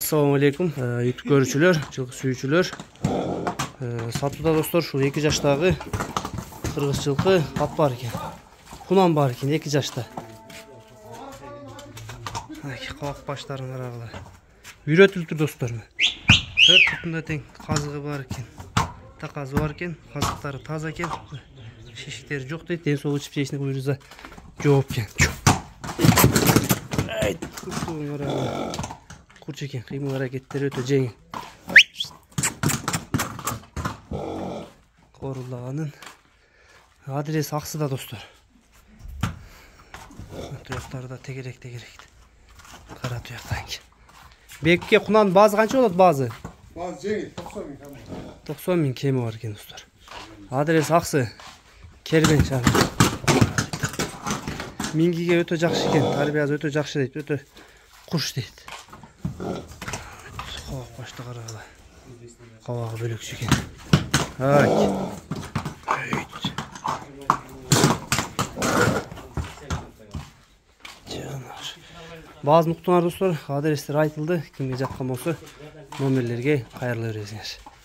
Assalamu alaikum, YouTube görüşçüler, жылкы сүйүүчүлөр. Сатууда достор, ушул 2 жаштагы кыргыз жылкы ат бар экен. Кунан бар экен 2 жашта. Кабак баштарын карагыла. Үйрөтүлдү достор. 4 бутунда тең казыгы бар экен. Таказы бар экен, казыктары таза экен. Шишиктери жок дейт, ден соолук ичип буюрса жооп экен. Курч экен, кыймыл аракеттери өтө жеңил. Корулдаганын адрес Аксыда достор. Туяктары да тегерек. Кара туяктан ки. Бекке кунан базы канча болот базы? Базы жеңил 90 000 кем. 90 000 кеми бар экен достор. Адрес Аксы. Кербен шаары. Мингиге өтө жакшы экен, тарбиясы өтө жакшы дейт, өтө куш дейт. Кабак башты карагыла. Кабагы бөлөкчү экен. Баазын уктуңар достор, адрестер айтылды. Кимге жаккан болсо номерлерге кайрыла бересиңер.